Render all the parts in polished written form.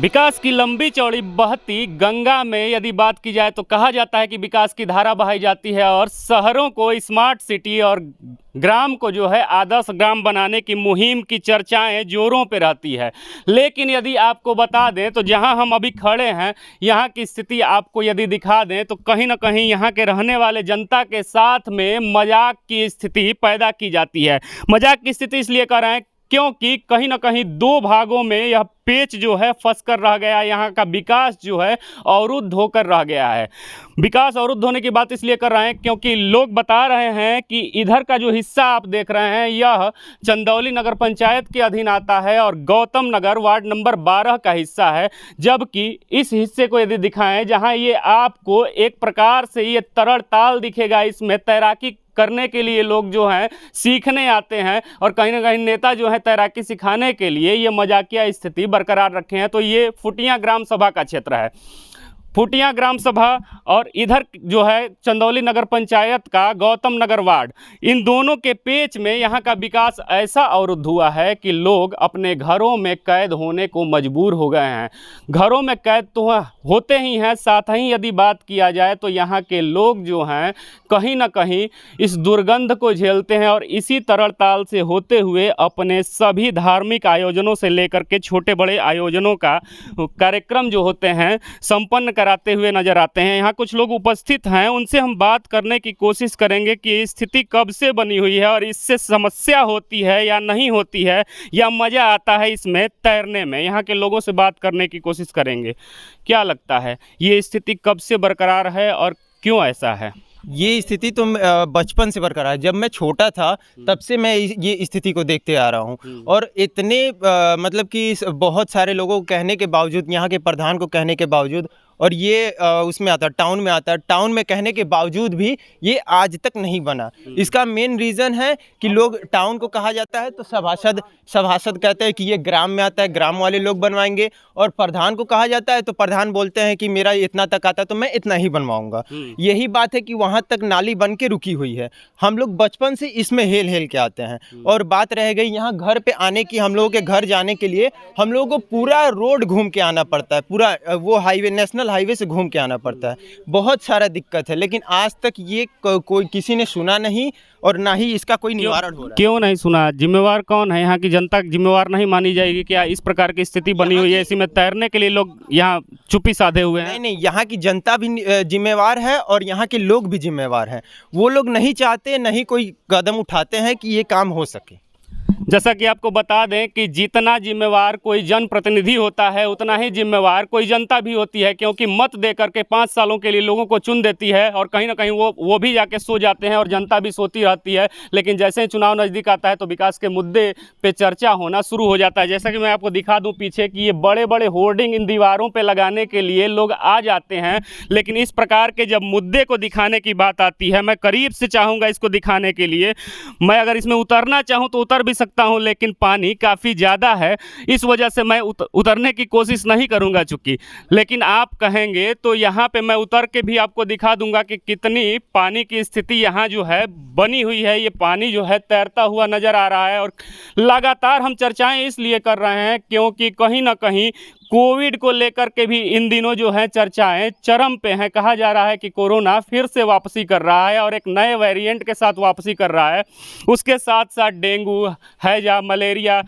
विकास की लंबी चौड़ी बहती गंगा में यदि बात की जाए तो कहा जाता है कि विकास की धारा बहाई जाती है और शहरों को स्मार्ट सिटी और ग्राम को जो है आदर्श ग्राम बनाने की मुहिम की चर्चाएं जोरों पे रहती है। लेकिन यदि आपको बता दें तो जहां हम अभी खड़े हैं यहां की स्थिति आपको यदि दिखा दें तो कहीं ना कहीं यहां के रहने वाले जनता के साथ में मजाक की स्थिति पैदा की जाती है। मजाक की स्थिति इसलिए कर रहे हैं क्योंकि कहीं ना कहीं दो भागों में यह पेच जो है फंस कर रह गया है। यहाँ का विकास जो है अवरुद्ध होकर रह गया है। विकास अवरुद्ध होने की बात इसलिए कर रहे हैं क्योंकि लोग बता रहे हैं कि इधर का जो हिस्सा आप देख रहे हैं यह चंदौली नगर पंचायत के अधीन आता है और गौतम नगर वार्ड नंबर 12 का हिस्सा है। जबकि इस हिस्से को यदि दिखाएं जहां ये आपको एक प्रकार से ये तरल ताल दिखेगा, इसमें तैराकी करने के लिए लोग जो हैं सीखने आते हैं और कहीं ना कहीं नेता जो है तैराकी सिखाने के लिए ये मजाकिया स्थिति बरकरार रखे हैं। तो ये फुटिया ग्राम सभा का क्षेत्र है, फुटिया ग्राम सभा और इधर जो है चंदौली नगर पंचायत का गौतम नगर वार्ड, इन दोनों के पेच में यहाँ का विकास ऐसा अवरुद्ध हुआ है कि लोग अपने घरों में कैद होने को मजबूर हो गए हैं। घरों में कैद तो होते ही हैं, साथ ही यदि बात किया जाए तो यहाँ के लोग जो हैं कहीं ना कहीं इस दुर्गंध को झेलते हैं और इसी तरल ताल से होते हुए अपने सभी धार्मिक आयोजनों से लेकर के छोटे बड़े आयोजनों का कार्यक्रम जो होते हैं संपन्न कराते हुए नजर आते हैं। यहाँ कुछ लोग उपस्थित हैं, उनसे हम बात करने की कोशिश करेंगे कि स्थिति कब से बनी हुई है और इससे समस्या होती है या नहीं होती है या मज़ा आता है इसमें तैरने में। यहाँ के लोगों से बात करने की कोशिश करेंगे। क्या लगता है ये स्थिति कब से बरकरार है और क्यों ऐसा है? ये स्थिति तो बचपन से बरकरार है। जब मैं छोटा था तब से मैं ये स्थिति को देखते आ रहा हूँ और इतने मतलब कि बहुत सारे लोगों को कहने के बावजूद, यहाँ के प्रधान को कहने के बावजूद, और ये उसमें आता है, टाउन में आता है, टाउन में कहने के बावजूद भी ये आज तक नहीं बना। इसका मेन रीज़न है कि लोग, टाउन को कहा जाता है तो सभासद कहते हैं कि ये ग्राम में आता है, ग्राम वाले लोग बनवाएंगे, और प्रधान को कहा जाता है तो प्रधान बोलते हैं कि मेरा इतना तक आता है तो मैं इतना ही बनवाऊंगा। यही बात है कि वहाँ तक नाली बन के रुकी हुई है। हम लोग बचपन से इसमें हेल हेल के आते हैं। और बात रह गई यहाँ घर पे आने की, हम लोगों के घर जाने के लिए हम लोगों को पूरा रोड घूम के आना पड़ता है, पूरा वो हाईवे, नेशनल हाईवे से घूम के आना पड़ता है। बहुत सारा दिक्कत है, लेकिन आज तक ये कोई किसी ने सुना नहीं और ना ही इसका कोई निवारण हो रहा है। क्यों नहीं सुना? जिम्मेवार कौन है? यहाँ की जनता जिम्मेवार नहीं मानी जाएगी क्या? इस प्रकार की स्थिति बनी हुई है, इसी में तैरने के लिए लोग यहाँ चुप्पी साधे हुए हैं। नहीं, यहाँ की जनता भी जिम्मेवार है और यहाँ के लोग भी जिम्मेवार हैं। वो लोग नहीं चाहते, नहीं कोई कदम उठाते हैं कि ये काम हो सके। जैसा कि आपको बता दें कि जितना जिम्मेवार कोई जनप्रतिनिधि होता है उतना ही जिम्मेवार कोई जनता भी होती है, क्योंकि मत दे करके 5 सालों के लिए लोगों को चुन देती है और कहीं ना कहीं वो भी जाके सो जाते हैं और जनता भी सोती रहती है। लेकिन जैसे ही चुनाव नज़दीक आता है तो विकास के मुद्दे पे चर्चा होना शुरू हो जाता है। जैसा कि मैं आपको दिखा दूं पीछे कि ये बड़े बड़े होर्डिंग इन दीवारों पर लगाने के लिए लोग आ जाते हैं, लेकिन इस प्रकार के जब मुद्दे को दिखाने की बात आती है, मैं करीब से चाहूँगा इसको दिखाने के लिए, मैं अगर इसमें उतरना चाहूँ तो उतर भी सकता हूं, लेकिन पानी काफ़ी ज़्यादा है, इस वजह से मैं उतरने की कोशिश नहीं करूंगा चूंकि। लेकिन आप कहेंगे तो यहाँ पे मैं उतर के भी आपको दिखा दूंगा कि कितनी पानी की स्थिति यहाँ जो है बनी हुई है। ये पानी जो है तैरता हुआ नज़र आ रहा है और लगातार हम चर्चाएं इसलिए कर रहे हैं क्योंकि कहीं ना कहीं कोविड को लेकर के भी इन दिनों जो है चर्चाएं चरम पे हैं। कहा जा रहा है कि कोरोना फिर से वापसी कर रहा है और एक नए वेरिएंट के साथ वापसी कर रहा है। उसके साथ साथ डेंगू, हैजा, मलेरिया,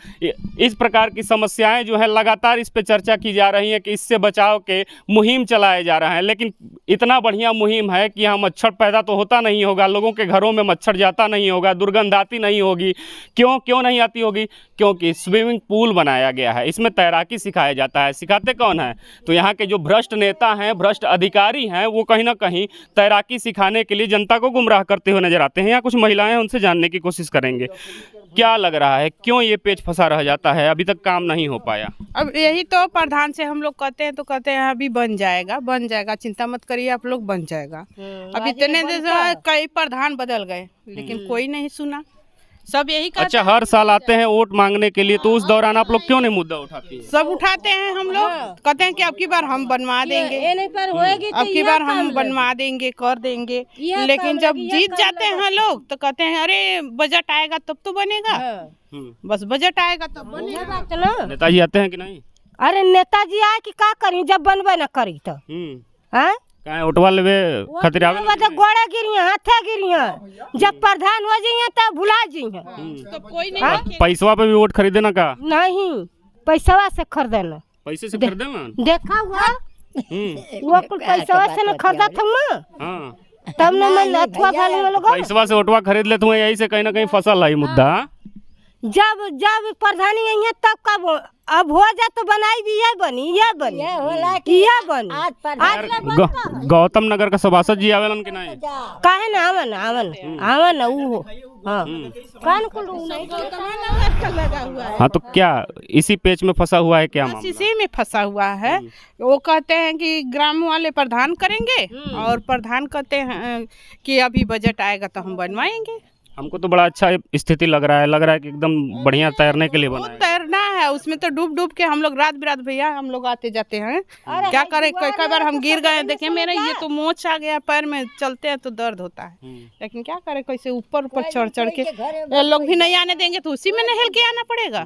इस प्रकार की समस्याएं जो है लगातार इस पे चर्चा की जा रही हैं कि इससे बचाव के मुहिम चलाए जा रहे हैं। लेकिन इतना बढ़िया मुहिम है कि यहाँ मच्छर पैदा तो होता नहीं होगा, लोगों के घरों में मच्छर जाता नहीं होगा, दुर्गंध आती नहीं होगी। क्यों नहीं आती होगी? क्योंकि स्विमिंग पूल बनाया गया है, इसमें तैराकी सिखाया जाता है। सिखाते कौन है? तो यहाँ के जो भ्रष्ट नेता हैं, भ्रष्ट अधिकारी हैं, वो कहीं ना कहीं तैराकी सिखाने के लिए जनता को गुमराह करते हुए नजर आते हैं। यहाँ कुछ महिलाएं हैं, उनसे जानने की कोशिश करेंगे। क्या लग रहा है क्यों ये पेच फंसा रह जाता है, अभी तक काम नहीं हो पाया? अब यही तो प्रधान से हम लोग कहते हैं तो कहते हैं अभी बन जाएगा, चिंता मत करिए आप लोग, बन जाएगा। अब इतने दिन कई प्रधान बदल गए लेकिन कोई नहीं सुना, सब यही कहते अच्छा, हर साल आते हैं वोट मांगने के लिए, तो उस दौरान आप लोग क्यों नहीं मुद्दा उठाते हैं? सब उठाते हैं हम लोग, कहते हैं कि अब की बार हम बनवा देंगे, अब की बार हम बनवा देंगे, कर देंगे। लेकिन जब जीत जाते हैं लोग तो कहते हैं अरे बजट आएगा तब तो बनेगा। बस बजट आएगा तब बनेगा। नेताजी आते हैं कि नहीं? अरे नेताजी आए कि का करी जब बनबे न करी तो हैं काहे ओटवा लेवे खातिर आवे वो तो गोड़े गिरिया हाथे गिरिया जब प्रधान हो जाइए तब भुला जाइए तो कोई नहीं पैसवा पे भी वोट खरीदे ना का नहीं पैसवा से खरीदेना पैसे से खरीदे ना देखा हुआ वो कुल पैसवा से न खरीदा था मैं हाँ तब न मैं अथवा वाले में लोग पैसवा से ओटवा खरीद ले तुम्हें यही से कहीं ना कहीं फसल है मुद्दा जब जब प्रधानी आई है तब कब अब हो जाए तो बनाई भी ये बनी ये बनी आज गौतम नगर का सभासद जी आवेलन कि नहीं काहे ना आवन ऊ हाँ कान कुल नहीं लगा हुआ है। हाँ तो क्या इसी पेच में फंसा हुआ है क्या मामला इसी में फंसा हुआ है। वो कहते हैं कि ग्राम वाले प्रधान करेंगे और प्रधान कहते हैं कि अभी बजट आएगा तो हम बनवाएंगे। हमको तो बड़ा अच्छा स्थिति लग रहा है कि एकदम बढ़िया तैरने के लिए बना है। तैरना है उसमें तो डूब के हम लोग रात बिरात भैया हम लोग आते जाते हैं। क्या करें कई बार हम गिर गए देखे मेरे ये तो मोच आ गया पैर में चलते हैं तो दर्द होता है लेकिन क्या करें कैसे ऊपर चढ़ के लोग भी नहीं आने देंगे तो उसी में नहल के आना पड़ेगा।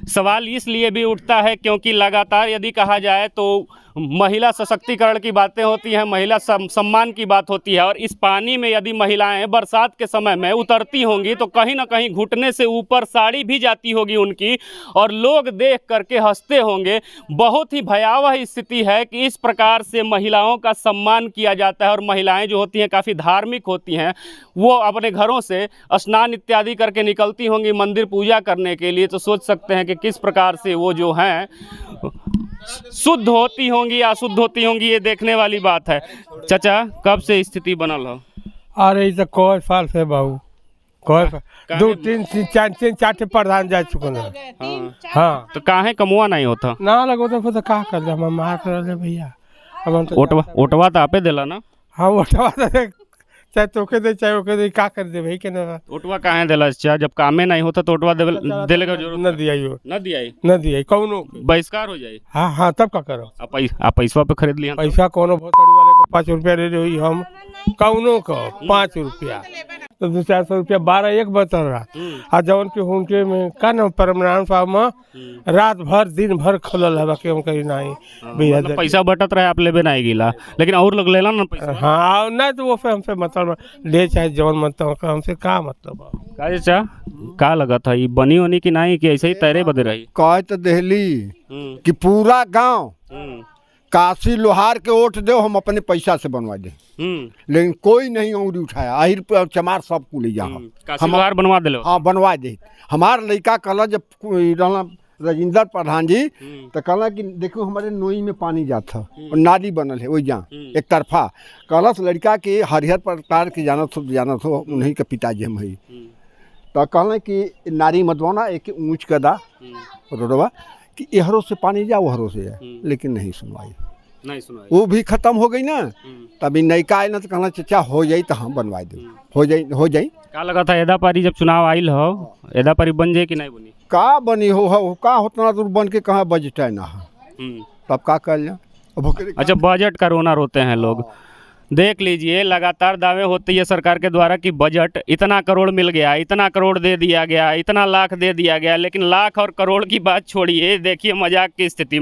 सवाल इसलिए भी उठता है क्योंकि लगातार यदि कहा जाए तो महिला सशक्तिकरण की बातें होती हैं, महिला सम्मान की बात होती है और इस पानी में यदि महिलाएं बरसात के समय में उतरती होंगी तो कहीं ना कहीं घुटने से ऊपर साड़ी भी जाती होगी उनकी और लोग देख करके हंसते होंगे। बहुत ही भयावह स्थिति है कि इस प्रकार से महिलाओं का सम्मान किया जाता है और महिलाएं जो होती हैं काफ़ी धार्मिक होती हैं, वो अपने घरों से स्नान इत्यादि करके निकलती होंगी मंदिर पूजा करने के लिए। तो सोच सकते हैं कि किस प्रकार से वो जो हैं शुद्ध होती होंगी या अशुद्ध होती होंगी, ये देखने वाली बात है। चाचा कब से स्थिति बनल हो? अरे तो कोई साल से बहू कोई दो तीन चार प्रधान जा चुके हैं। हाँ तो काहे कमुआ नहीं होता ना लगो तो फिर का कर हम मार कर भैया ओटवा तो आपे देला ना। हाँ ओटवा चाहे तोके दे चाहे ओके दे का कर दे भाई के ना ओटवा काहे देला चाचा जब कामे नहीं होता तो ओटवा देले का जरूरत न दिया कौनो बहिष्कार हो जाए। हाँ हाँ तब का करो आप पैसा पे खरीद लिया पैसा कोनो भोसड़ी वाले को 5 रुपया दे रही हम कौनो को 5 रुपया तो 200-400 रुपया 12-1 बचल रहा। जवन के उनके में का ना परमान साहब में रात भर दिन भर खुलल है बाकी हम कहीं नहीं पैसा बटत रहे आप लेबे नहीं गिला लेकिन और लोग लेला ना पैसा। हाँ नहीं तो वो फिर हमसे मतलब ले चाहे जवन मतलब हमसे का मतलब का चाचा का लगा था ये बनी होनी की नहीं कि ऐसे ही तैरे बदे रही कह तो दहली कि पूरा गांव काशी लोहार के वोट दो हम अपने पैसा से बनवा दे लेकिन कोई नहीं उंगली उठाया आहिर चमार सब को ले जा हम बनवा दे। हाँ बनवा दे। हमार लड़का कहला जब राजेंद्र प्रधान जी तो कहला कि देखो हमारे नोई में पानी जाता और नाली बनल है वही जहाँ एक तरफा कहलस लड़का के हरिहर प्रकार के जानत हो उन्हीं के पिताजी हम है तो कहला कि नारी मतवाना एक ऊँच कदा रोडवा कि एहरों से पानी जा वहरों से है लेकिन नहीं सुनवाई वो भी खत्म हो गई ना। तभी नयका आए ना तो कहना चाचा हो जाई तो हम बनवा दे हो जाई का लगा था एदा पारी जब चुनाव आइल हो एदा पारी बन जाए कि नहीं बनी का बनी हो का होतना दूर बन के कहाँ बजट है ना तब का कर लिया। अच्छा बजट का रोना रोते हैं लोग। देख लीजिए लगातार दावे होते हैं सरकार के द्वारा कि बजट इतना करोड़ मिल गया, इतना करोड़ दे दिया गया, इतना लाख दे दिया गया, लेकिन लाख और करोड़ की बात छोड़िए, देखिए मजाक की स्थिति।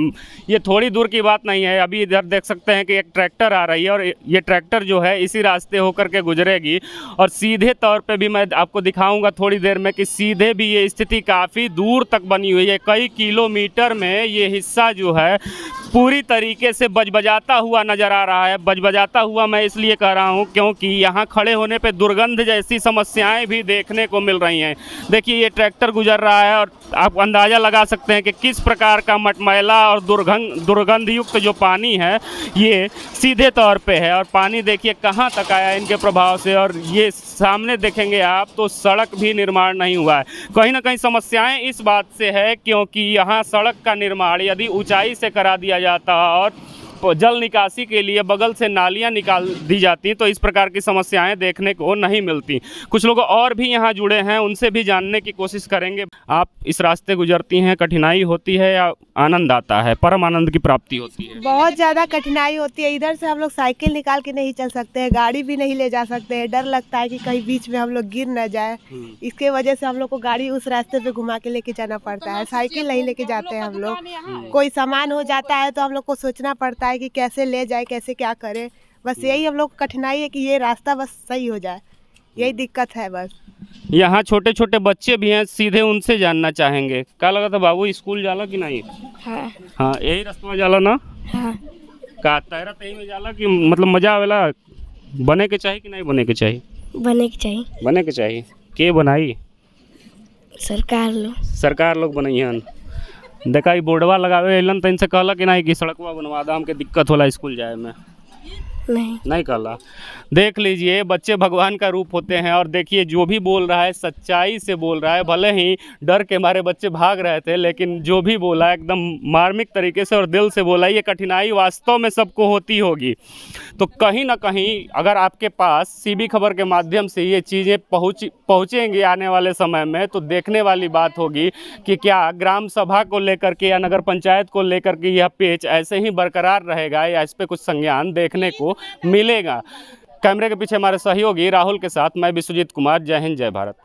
ये थोड़ी दूर की बात नहीं है। अभी इधर देख सकते हैं कि एक ट्रैक्टर आ रही है और ये ट्रैक्टर जो है इसी रास्ते होकर के गुजरेगी और सीधे तौर पे भी मैं आपको दिखाऊंगा थोड़ी देर में कि सीधे भी ये स्थिति काफ़ी दूर तक बनी हुई है। कई किलोमीटर में ये हिस्सा जो है पूरी तरीके से बजबजाता हुआ नज़र आ रहा है। बजबजाता हुआ मैं इसलिए कह रहा हूं क्योंकि यहाँ खड़े होने पे दुर्गंध जैसी समस्याएं भी देखने को मिल रही हैं। देखिए ये ट्रैक्टर गुजर रहा है और आप अंदाज़ा लगा सकते हैं कि किस प्रकार का मटमैला और दुर्गंध युक्त जो पानी है ये सीधे तौर पे है। और पानी देखिए कहाँ तक आया इनके प्रभाव से। और ये सामने देखेंगे आप तो सड़क भी निर्माण नहीं हुआ है। कहीं ना कहीं समस्याएं इस बात से है क्योंकि यहाँ सड़क का निर्माण यदि ऊंचाई से करा दिया जाता और जल निकासी के लिए बगल से नालियां निकाल दी जाती तो इस प्रकार की समस्याएं देखने को नहीं मिलती। कुछ लोग और भी यहाँ जुड़े हैं, उनसे भी जानने की कोशिश करेंगे। आप इस रास्ते गुजरती हैं, कठिनाई होती है या आनंद आता है, परम आनंद की प्राप्ति होती है? बहुत ज़्यादा कठिनाई होती है। इधर से हम लोग साइकिल निकाल के नहीं चल सकते हैं, गाड़ी भी नहीं ले जा सकते हैं, डर लगता है कि कहीं बीच में हम लोग गिर न जाए। इसके वजह से हम लोग को गाड़ी उस रास्ते पे घुमा के लेके जाना पड़ता है, साइकिल नहीं लेके जाते हैं हम लोग। कोई सामान हो जाता है तो हम लोग को सोचना पड़ता है कि कैसे ले जाए, कैसे क्या करें। बस यही हम लोग को कठिनाई है कि ये रास्ता बस सही हो जाए, यही दिक्कत है बस। यहाँ छोटे छोटे बच्चे भी हैं, सीधे उनसे जानना चाहेंगे। क्या लगा था बाबू, स्कूल जाला कि नहीं? हाँ यही रास्ता जाला ना? का तैरा तही में जाला कि मतलब मजा आवेला? बने के चाहिए कि नहीं बने के चाहिए? बने के चाहिए। बने के चाहिए। के बनाई? सरकार लोग बनैहन। देखा ई बोर्डवा लगावे अइलन त इनसे कहला कि नहीं कि सड़कवा बनवा दा, हमके दिक्कत होला स्कूल जाए में? नहीं कहला। देख लीजिए, बच्चे भगवान का रूप होते हैं। और देखिए, जो भी बोल रहा है सच्चाई से बोल रहा है। भले ही डर के मारे बच्चे भाग रहे थे, लेकिन जो भी बोला एकदम मार्मिक तरीके से और दिल से बोला। ये कठिनाई वास्तव में सबको होती होगी, तो कहीं ना कहीं अगर आपके पास सीबी खबर के माध्यम से ये चीज़ें पहुँचेंगी आने वाले समय में, तो देखने वाली बात होगी कि क्या ग्राम सभा को लेकर के या नगर पंचायत को लेकर के यह पेच ऐसे ही बरकरार रहेगा या इस पर कुछ संज्ञान देखने को मिलेगा। कैमरे के पीछे हमारे सहयोगी राहुल के साथ मैं विश्वजीत कुमार। जय हिंद, जय भारत।